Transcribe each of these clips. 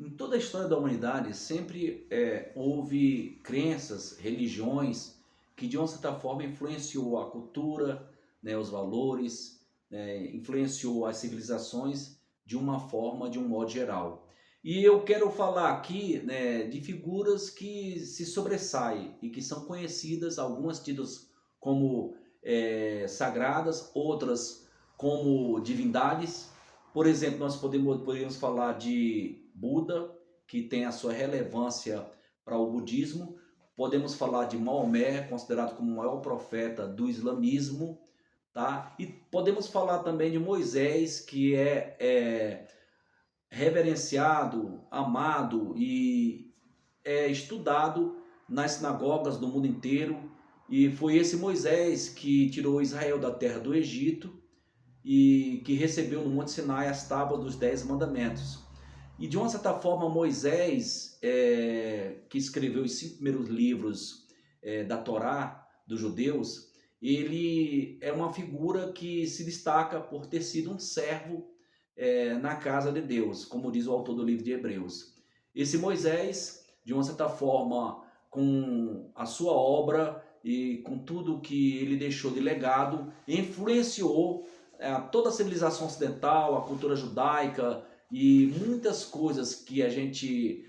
Em toda a história da humanidade sempre houve crenças, religiões que de uma certa forma influenciou a cultura, né, os valores, influenciou as civilizações de uma forma, de um modo geral. E eu quero falar aqui, né, de figuras que se sobressaem e que são conhecidas, algumas tidas como sagradas, outras como divindades. Por exemplo, nós poderíamos falar de Buda, que tem a sua relevância para o budismo. Podemos falar de Maomé, considerado como o maior profeta do islamismo, tá? E podemos falar também de Moisés, que é reverenciado, amado e é estudado nas sinagogas do mundo inteiro. E foi esse Moisés que tirou Israel da terra do Egito e que recebeu no Monte Sinai as tábuas dos 10 mandamentos. E de uma certa forma, Moisés, que escreveu os 5 primeiros livros da Torá dos judeus, ele é uma figura que se destaca por ter sido um servo na casa de Deus, como diz o autor do livro de Hebreus. Esse Moisés, de uma certa forma, com a sua obra e com tudo que ele deixou de legado, influenciou toda a civilização ocidental, a cultura judaica e muitas coisas que a gente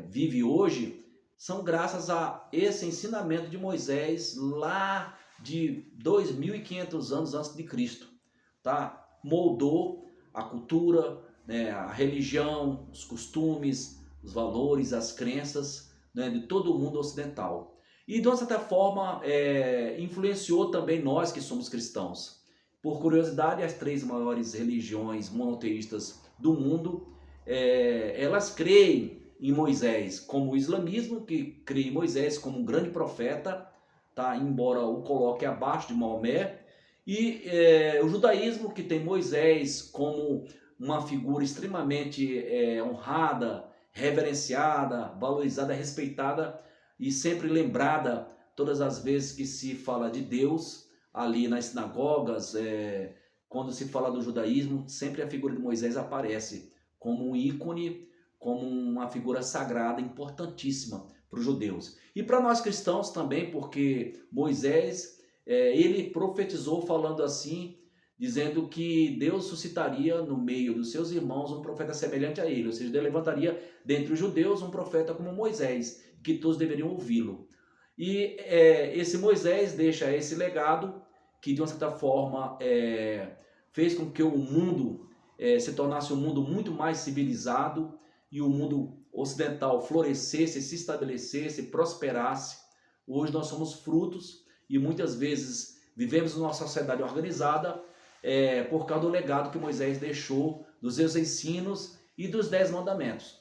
vive hoje são graças a esse ensinamento de Moisés lá de 2.500 anos antes de Cristo, tá? Moldou a cultura, né, a religião, os costumes, os valores, as crenças, né, de todo o mundo ocidental. E de uma certa forma influenciou também nós que somos cristãos. Por curiosidade, as 3 maiores religiões monoteístas do mundo, elas creem em Moisés, como o islamismo, que crê em Moisés como um grande profeta, tá? Embora o coloque abaixo de Maomé, e o judaísmo, que tem Moisés como uma figura extremamente honrada, reverenciada, valorizada, respeitada e sempre lembrada todas as vezes que se fala de Deus ali nas sinagogas, quando se fala do judaísmo, sempre a figura de Moisés aparece como um ícone, como uma figura sagrada importantíssima para os judeus. E para nós cristãos também, porque Moisés, ele profetizou falando assim, dizendo que Deus suscitaria no meio dos seus irmãos um profeta semelhante a ele, ou seja, Deus levantaria dentre os judeus um profeta como Moisés, que todos deveriam ouvi-lo. E esse Moisés deixa esse legado que de uma certa forma fez com que o mundo se tornasse um mundo muito mais civilizado e o mundo ocidental florescesse, se estabelecesse, prosperasse. Hoje nós somos frutos e muitas vezes vivemos numa sociedade organizada por causa do legado que Moisés deixou dos seus ensinos e dos 10 mandamentos.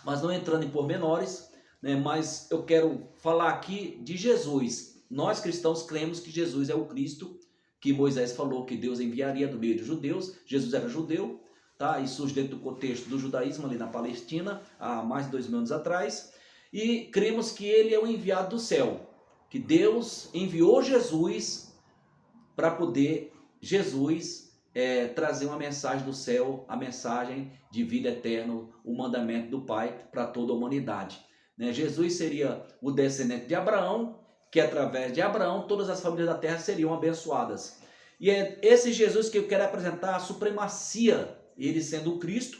Mas não entrando em pormenores, né, mas eu quero falar aqui de Jesus. Nós cristãos cremos que Jesus é o Cristo, que Moisés falou que Deus enviaria do meio dos judeus. Jesus era judeu, tá? E surge dentro do contexto do judaísmo ali na Palestina, há mais de 2.000 anos atrás. E cremos que ele é o enviado do céu, que Deus enviou Jesus para poder trazer uma mensagem do céu, a mensagem de vida eterna, o mandamento do Pai para toda a humanidade. Jesus seria o descendente de Abraão, que através de Abraão todas as famílias da terra seriam abençoadas. E é esse Jesus que eu quero apresentar a supremacia, ele sendo o Cristo.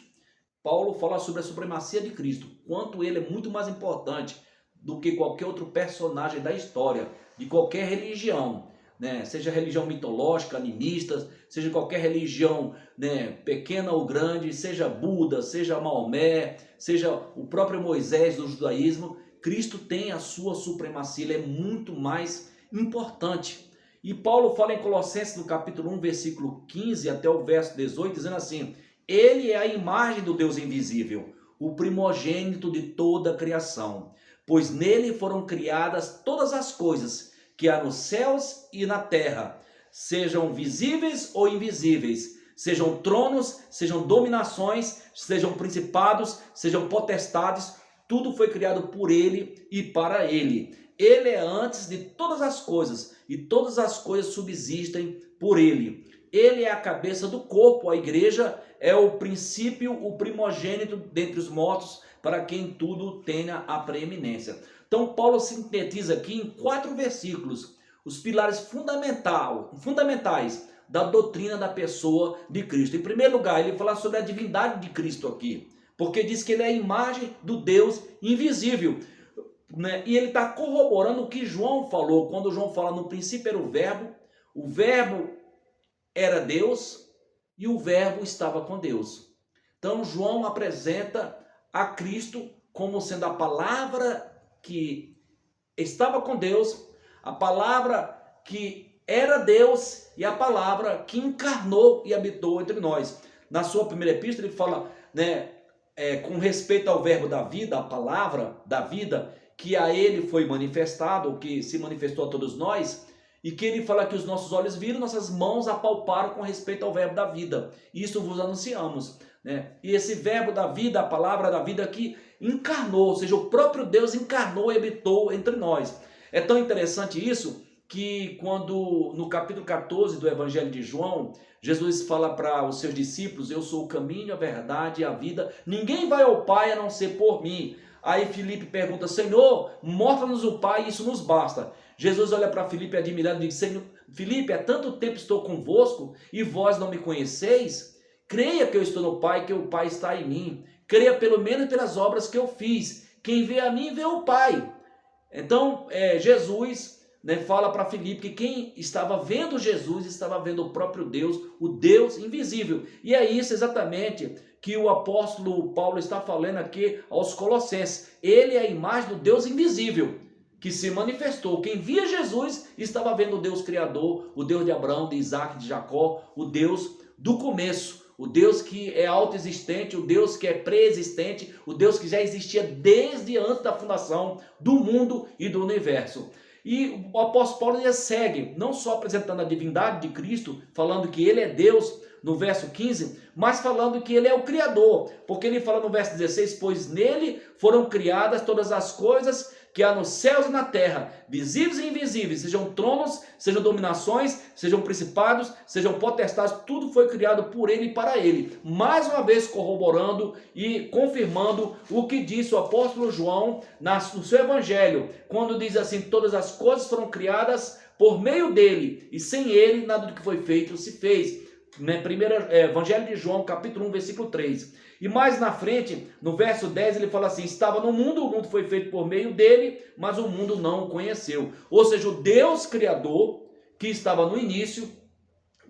Paulo fala sobre a supremacia de Cristo, quanto ele é muito mais importante do que qualquer outro personagem da história, de qualquer religião, né? Seja religião mitológica, animista, seja qualquer religião, né, pequena ou grande, seja Buda, seja Maomé, seja o próprio Moisés do judaísmo, Cristo tem a sua supremacia, ele é muito mais importante. E Paulo fala em Colossenses no capítulo 1, versículo 15 até o verso 18, dizendo assim: ele é a imagem do Deus invisível, o primogênito de toda a criação, pois nele foram criadas todas as coisas que há nos céus e na terra, sejam visíveis ou invisíveis, sejam tronos, sejam dominações, sejam principados, sejam potestades, tudo foi criado por ele e para ele. Ele é antes de todas as coisas e todas as coisas subsistem por ele. ele é a cabeça do corpo, a igreja é o princípio, o primogênito dentre os mortos, para quem tudo tenha a preeminência. Então Paulo sintetiza aqui em 4 versículos os pilares fundamentais da doutrina da pessoa de Cristo. Em primeiro lugar, ele fala sobre a divindade de Cristo aqui, porque diz que ele é a imagem do Deus invisível, né? E ele está corroborando o que João falou, quando João fala no princípio era o verbo era Deus e o verbo estava com Deus. Então João apresenta a Cristo como sendo a palavra que estava com Deus, a palavra que era Deus e a palavra que encarnou e habitou entre nós. Na sua primeira epístola ele fala, né, com respeito ao verbo da vida, a palavra da vida, que a ele foi manifestado, que se manifestou a todos nós, e que ele fala que os nossos olhos viram, nossas mãos apalparam com respeito ao verbo da vida. Isso vos anunciamos, né? E esse verbo da vida, a palavra da vida que encarnou, ou seja, o próprio Deus encarnou e habitou entre nós. É tão interessante isso que quando no capítulo 14 do Evangelho de João, Jesus fala para os seus discípulos, eu sou o caminho, a verdade e a vida, ninguém vai ao Pai a não ser por mim. Aí Filipe pergunta, Senhor, mostra-nos o Pai, isso nos basta. Jesus olha para Filipe admirado e diz, Senhor, Filipe, há tanto tempo estou convosco e vós não me conheceis? Creia que eu estou no Pai, que o Pai está em mim. Creia pelo menos pelas obras que eu fiz. Quem vê a mim, vê o Pai. Então, Jesus, né, fala para Filipe que quem estava vendo Jesus estava vendo o próprio Deus, o Deus invisível. E é isso exatamente que o apóstolo Paulo está falando aqui aos Colossenses. Ele é a imagem do Deus invisível que se manifestou. Quem via Jesus estava vendo o Deus Criador, o Deus de Abraão, de Isaac, de Jacó, o Deus do começo, o Deus que é autoexistente, o Deus que é pré-existente, o Deus que já existia desde antes da fundação do mundo e do universo. E o apóstolo Paulo ele segue, não só apresentando a divindade de Cristo, falando que ele é Deus, no verso 15, mas falando que ele é o Criador, porque ele fala no verso 16, pois nele foram criadas todas as coisas que há nos céus e na terra, visíveis e invisíveis, sejam tronos, sejam dominações, sejam principados, sejam potestades, tudo foi criado por ele e para ele. Mais uma vez corroborando e confirmando o que disse o apóstolo João no seu evangelho, quando diz assim, todas as coisas foram criadas por meio dele, e sem ele nada do que foi feito se fez. Primeiro Evangelho de João, capítulo 1, versículo 3. E mais na frente, no verso 10, ele fala assim, estava no mundo, o mundo foi feito por meio dele, mas o mundo não o conheceu. Ou seja, o Deus Criador, que estava no início,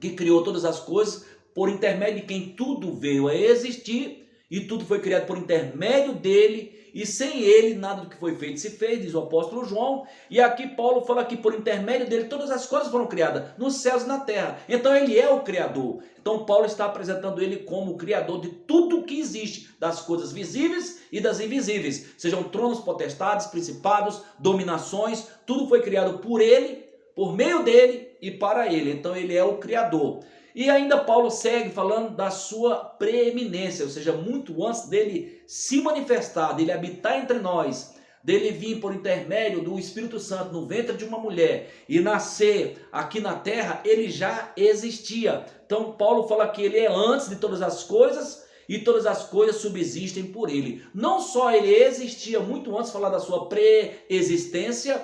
que criou todas as coisas, por intermédio de quem tudo veio a existir, e tudo foi criado por intermédio dele, e sem ele nada do que foi feito se fez, diz o apóstolo João. E aqui Paulo fala que por intermédio dele todas as coisas foram criadas, nos céus e na terra. Então ele é o Criador. Então Paulo está apresentando ele como o Criador de tudo que existe, das coisas visíveis e das invisíveis. Sejam tronos, potestades, principados, dominações, tudo foi criado por ele, por meio dele e para ele. Então ele é o Criador. E ainda Paulo segue falando da sua preeminência, ou seja, muito antes dele se manifestar, dele habitar entre nós, dele vir por intermédio do Espírito Santo no ventre de uma mulher e nascer aqui na terra, ele já existia. Então Paulo fala que ele é antes de todas as coisas e todas as coisas subsistem por ele. Não só ele existia muito antes de falar da sua pré-existência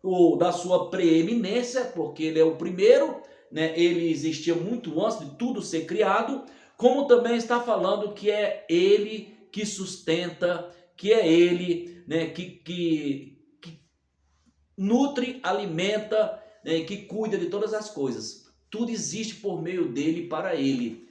ou da sua preeminência, porque ele é o primeiro, né? Ele existia muito antes de tudo ser criado, como também está falando que é ele que sustenta, que é ele, né, que nutre, alimenta, né, que cuida de todas as coisas. Tudo existe por meio dele e para ele.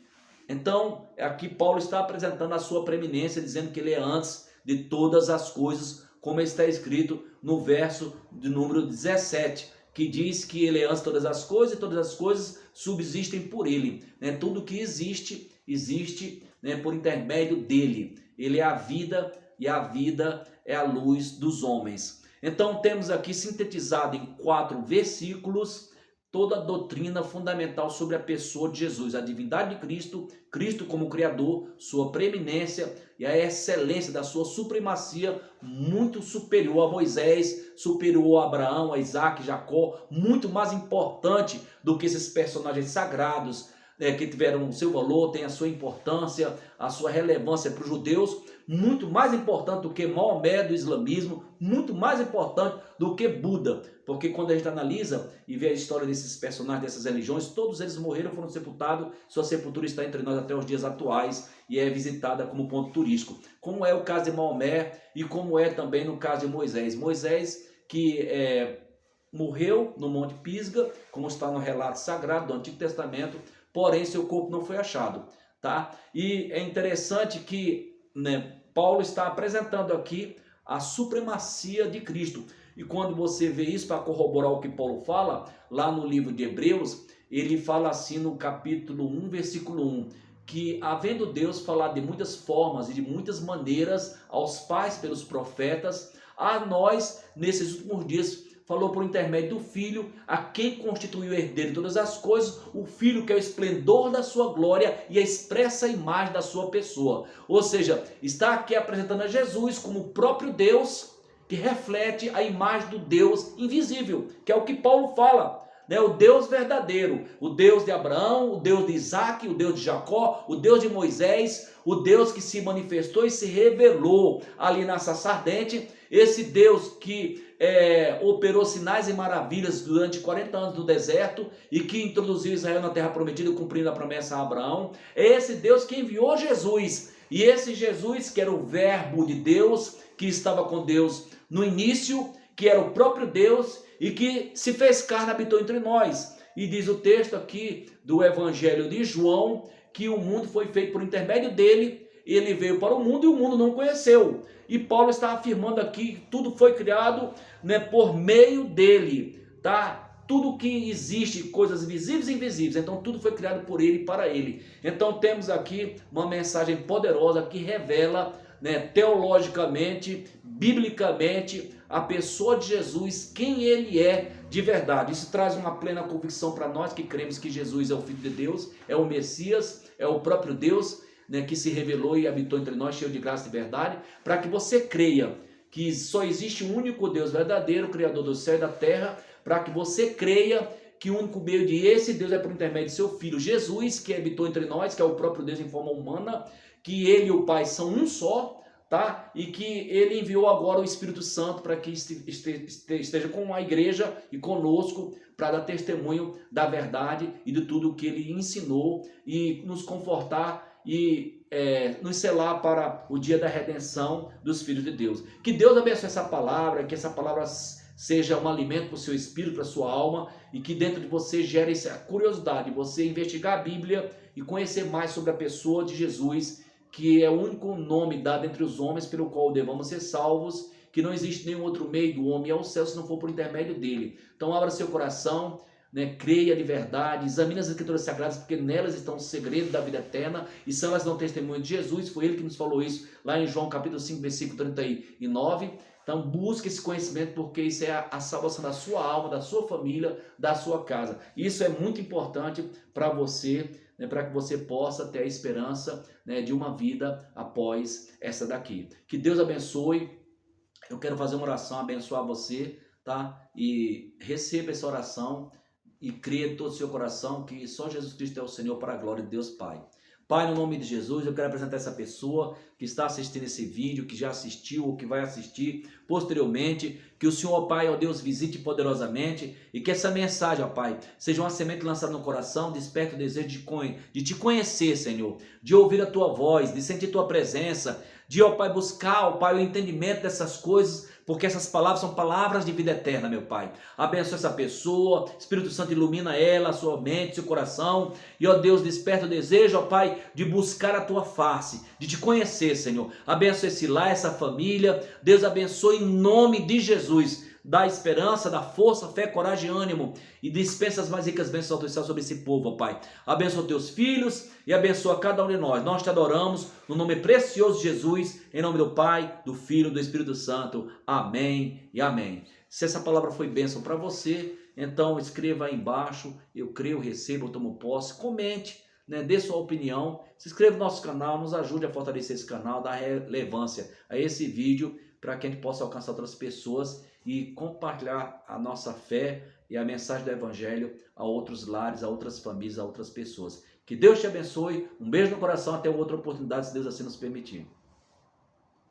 Então, aqui Paulo está apresentando a sua preeminência, dizendo que ele é antes de todas as coisas, como está escrito no verso de número 17, que diz que ele é antes de todas as coisas e todas as coisas subsistem por ele. Né? Tudo que existe, existe, né, por intermédio dele. Ele é a vida e a vida é a luz dos homens. Então temos aqui sintetizado em 4 versículos toda a doutrina fundamental sobre a pessoa de Jesus, a divindade de Cristo, Cristo como Criador, sua preeminência e a excelência da sua supremacia muito superior a Moisés, superior a Abraão, a Isaac, Jacó, muito mais importante do que esses personagens sagrados, que tiveram o seu valor, tem a sua importância, a sua relevância para os judeus, muito mais importante do que Maomé do islamismo, muito mais importante do que Buda, porque quando a gente analisa e vê a história desses personagens, dessas religiões, todos eles morreram, foram sepultados, sua sepultura está entre nós até os dias atuais e é visitada como ponto turístico, como é o caso de Maomé e como é também no caso de Moisés. Moisés que morreu no Monte Pisga, como está no relato sagrado do Antigo Testamento, porém seu corpo não foi achado, tá? E é interessante que, Paulo está apresentando aqui a supremacia de Cristo. E quando você vê isso, para corroborar o que Paulo fala, lá no livro de Hebreus, ele fala assim no capítulo 1, versículo 1, que havendo Deus falado de muitas formas e de muitas maneiras aos pais pelos profetas, a nós, nesses últimos dias, falou por intermédio do Filho, a quem constituiu o herdeiro de todas as coisas, o Filho que é o esplendor da sua glória e a expressa imagem da sua pessoa. Ou seja, está aqui apresentando a Jesus como o próprio Deus, que reflete a imagem do Deus invisível, que é o que Paulo fala, o Deus verdadeiro, o Deus de Abraão, o Deus de Isaac, o Deus de Jacó, o Deus de Moisés, o Deus que se manifestou e se revelou ali na sarça ardente, esse Deus que operou sinais e maravilhas durante 40 anos no deserto e que introduziu Israel na terra prometida, cumprindo a promessa a Abraão, é esse Deus que enviou Jesus, e esse Jesus que era o verbo de Deus, que estava com Deus no início, que era o próprio Deus e que se fez carne, habitou entre nós. E diz o texto aqui do Evangelho de João que o mundo foi feito por intermédio dele, ele veio para o mundo e o mundo não conheceu. E Paulo está afirmando aqui que tudo foi criado, por meio dele, tá? Tudo que existe, coisas visíveis e invisíveis, então tudo foi criado por ele e para ele. Então temos aqui uma mensagem poderosa que revela, teologicamente, biblicamente, a pessoa de Jesus, quem ele é de verdade. Isso traz uma plena convicção para nós que cremos que Jesus é o Filho de Deus, é o Messias, é o próprio Deus, que se revelou e habitou entre nós, cheio de graça e verdade, para que você creia que só existe um único Deus verdadeiro, Criador do céu e da terra, para que você creia que o único meio de esse Deus é por intermédio de seu Filho Jesus, que habitou entre nós, que é o próprio Deus em forma humana, que ele e o Pai são um só, tá? E que ele enviou agora o Espírito Santo para que esteja com a igreja e conosco, para dar testemunho da verdade e de tudo o que ele ensinou e nos confortar e nos selar para o dia da redenção dos filhos de Deus. Que Deus abençoe essa palavra, que essa palavra seja um alimento para o seu espírito, para a sua alma, e que dentro de você gere essa curiosidade, você investigar a Bíblia e conhecer mais sobre a pessoa de Jesus, que é o único nome dado entre os homens pelo qual devamos ser salvos, que não existe nenhum outro meio do homem ao céu se não for por intermédio dele. Então abra seu coração, creia de verdade, examine as Escrituras Sagradas, porque nelas estão o segredo da vida eterna, e são elas que dão testemunho de Jesus. Foi ele que nos falou isso lá em João capítulo 5, versículo 39. Então busque esse conhecimento, porque isso é a salvação da sua alma, da sua família, da sua casa. Isso é muito importante para você, para que você possa ter a esperança, de uma vida após essa daqui. Que Deus abençoe. Eu quero fazer uma oração, abençoar você, tá? E receba essa oração e creia de todo o seu coração que só Jesus Cristo é o Senhor, para a glória de Deus Pai. Pai, no nome de Jesus, eu quero apresentar essa pessoa que está assistindo esse vídeo, que já assistiu ou que vai assistir posteriormente. Que o Senhor, ó Pai, ó Deus, visite poderosamente e que essa mensagem, ó Pai, seja uma semente lançada no coração, desperte o desejo de te conhecer, Senhor, de ouvir a Tua voz, de sentir Tua presença, de, ó Pai, buscar, ó Pai, o entendimento dessas coisas, porque essas palavras são palavras de vida eterna, meu Pai. Abençoa essa pessoa, Espírito Santo ilumina ela, a sua mente, seu coração, e, ó Deus, desperta o desejo, ó Pai, de buscar a Tua face, de te conhecer, Senhor. Abençoa esse lar, essa família, Deus abençoe em nome de Jesus. Dá esperança, dá força, fé, coragem e ânimo, e dispensa as mais ricas bênçãos do céu sobre esse povo, ó Pai. Abençoa teus filhos e abençoa cada um de nós. Nós te adoramos no nome precioso de Jesus, em nome do Pai, do Filho e do Espírito Santo. Amém e amém. Se essa palavra foi bênção para você, então escreva aí embaixo: eu creio, recebo, eu tomo posse. Comente, dê sua opinião, se inscreva no nosso canal, nos ajude a fortalecer esse canal, dar relevância a esse vídeo, para que a gente possa alcançar outras pessoas e compartilhar a nossa fé e a mensagem do Evangelho a outros lares, a outras famílias, a outras pessoas. Que Deus te abençoe. Um beijo no coração. Até outra oportunidade, se Deus assim nos permitir.